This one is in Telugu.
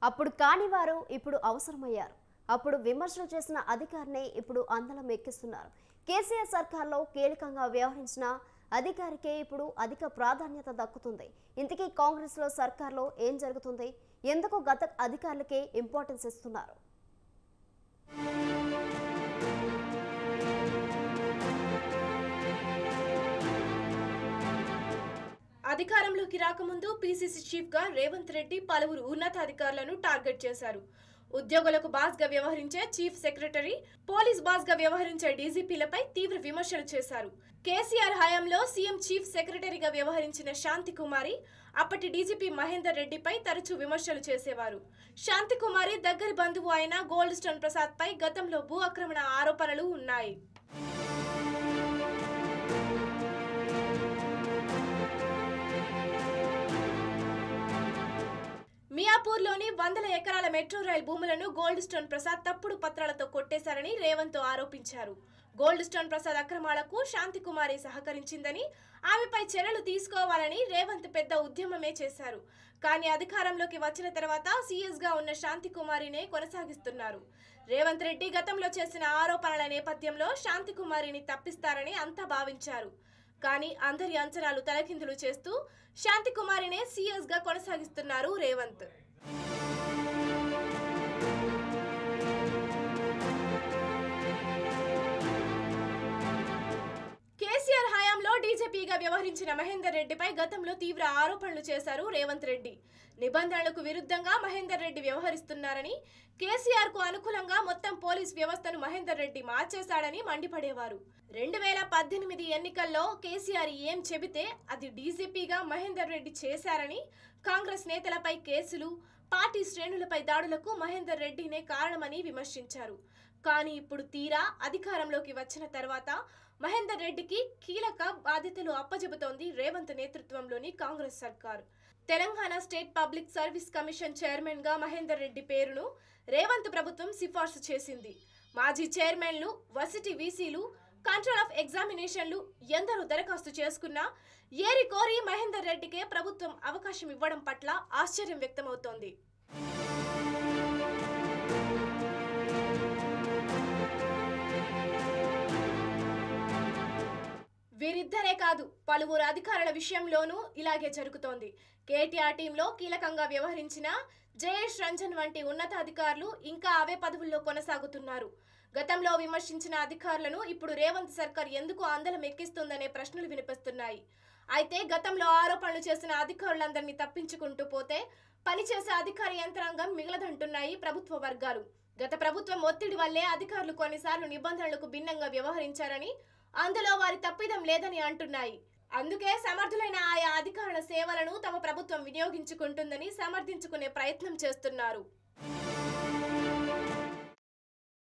అప్పుడు కానివారు ఇప్పుడు అవసరమయ్యారు. అప్పుడు విమర్శలు చేసిన అధికారినే ఇప్పుడు అందలం ఎక్కిస్తున్నారు. కేసీఆర్ సర్కార్లో కీలకంగా వ్యవహరించిన అధికారికే ఇప్పుడు అధిక ప్రాధాన్యత దక్కుతుంది. ఇంతకీ కాంగ్రెస్లో సర్కార్లో ఏం జరుగుతుంది? ఎందుకు గత అధికారులకే ఇంపార్టెన్స్ ఇస్తున్నారు? అధికారంలోకి రాకముందు పీసీసీ చీఫ్ గా రేవంత్ రెడ్డి పలువురు ఉన్నతాధికారులను టార్గెట్ చేశారు. ఉద్యోగులకు బాస్ గా వ్యవహరించే చీఫ్ సెక్రటరీ, పోలీస్ బాస్ గా వ్యవహరించే డీజీపీలపై తీవ్ర విమర్శలు చేశారు. కేసీఆర్ హయాంలో సీఎం చీఫ్ సెక్రటరీగా వ్యవహరించిన శాంతి కుమారి, అప్పటి డీజీపీ మహేందర్ రెడ్డిపై తరచూ విమర్శలు చేసేవారు. శాంతి కుమారి దగ్గరి బంధువు అయిన గోల్డ్ స్టోన్ ప్రసాద్ పై గతంలో భూ ఆక్రమణ ఆరోపణలు ఉన్నాయి. మియాపూర్లోని వందల ఎకరాల మెట్రో రైల్ భూములను గోల్డ్ స్టోన్ ప్రసాద్ తప్పుడు పత్రాలతో కొట్టేశారని రేవంత్ ఆరోపించారు. గోల్డ్ స్టోన్ ప్రసాద్ అక్రమాలకు శాంతి కుమారి సహకరించిందని, ఆమెపై చర్యలు తీసుకోవాలని రేవంత్ పెద్ద ఉద్యమమే చేశారు. కానీ అధికారంలోకి వచ్చిన తర్వాత సీఎస్ గా ఉన్న శాంతి కుమారినే కొనసాగిస్తున్నారు. రేవంత్ రెడ్డి గతంలో చేసిన ఆరోపణల నేపథ్యంలో శాంతి కుమారిని తప్పిస్తారని అంతా భావించారు. కానీ అందరి అంచనాలు తలకిందులు చేస్తూ శాంతి కుమారినే సీఎస్ గా కొనసాగిస్తున్నారు రేవంత్. కేసీఆర్ హయాంలో డీజీపీగా వ్యవహరించిన మహేందర్ రెడ్డిపై గతంలో తీవ్ర ఆరోపణలు చేశారు రేవంత్ రెడ్డి. నిబంధనలకు విరుద్ధంగా మహేందర్ రెడ్డి వ్యవహరిస్తున్నారని, కేసీఆర్ కు అనుకూలంగా మొత్తం పోలీస్ వ్యవస్థను మహేందర్ రెడ్డి మార్చేశాడని మండిపడేవారు. 2018 ఎన్నికల్లో కేసీఆర్ ఏం చెబితే అది డీజీపీగా మహేందర్ రెడ్డి చేశారని, కాంగ్రెస్ నేతలపై కేసులు, పార్టీ శ్రేణులపై దాడులకు మహేందర్ రెడ్డినే కారణమని విమర్శించారు. కానీ ఇప్పుడు తీరా అధికారంలోకి వచ్చిన తర్వాత మహేందర్ రెడ్డికి కీలక బాధ్యతలు అప్పజెబుతోంది రేవంత్ నేతృత్వంలోని కాంగ్రెస్ సర్కార్. Telangana state public service commission chairman గా మహేందర్ రెడ్డి పేరును రేవంత్ ప్రభుత్వం సిఫార్సు చేసింది. మాజీ చైర్మన్లు, వర్సిటీ వీసీలు, కంట్రోల్ ఆఫ్ ఎగ్జామినేషన్లు ఎందరూ దరఖాస్తు చేసుకున్నా ఏరి కోరి మహేందర్ రెడ్డికే ప్రభుత్వం అవకాశం ఇవ్వడం పట్ల ఆశ్చర్యం వ్యక్తమవుతోంది. వీరిద్దరే కాదు, పలువురు అధికారుల విషయంలోనూ ఇలాగే జరుగుతోంది. కేటీఆర్ టీంలో కీలకంగా వ్యవహరించిన జయేష్ రంజన్ వంటి ఉన్నతాధికారులు ఇంకా అవే పదవుల్లో కొనసాగుతున్నారు. గతంలో విమర్శించిన అధికారులను ఇప్పుడు రేవంత్ సర్కార్ ఎందుకు అందలం ఎక్కిస్తుందనే ప్రశ్నలు వినిపిస్తున్నాయి. అయితే గతంలో ఆరోపణలు చేసిన అధికారులందరినీ తప్పించుకుంటూ పోతే పనిచేసే అధికార యంత్రాంగం మిగలదంటున్నాయి ప్రభుత్వ వర్గాలు. గత ప్రభుత్వం ఒత్తిడి వల్లే అధికారులు కొన్నిసార్లు నిబంధనలకు భిన్నంగా వ్యవహరించారని, అందులో వారి తప్పిదం లేదని అంటున్నాయి. అందుకే సమర్థులైన ఆయా అధికారుల సేవలను తమ ప్రభుత్వం వినియోగించుకుంటుందని సమర్థించుకునే ప్రయత్నం చేస్తున్నారు.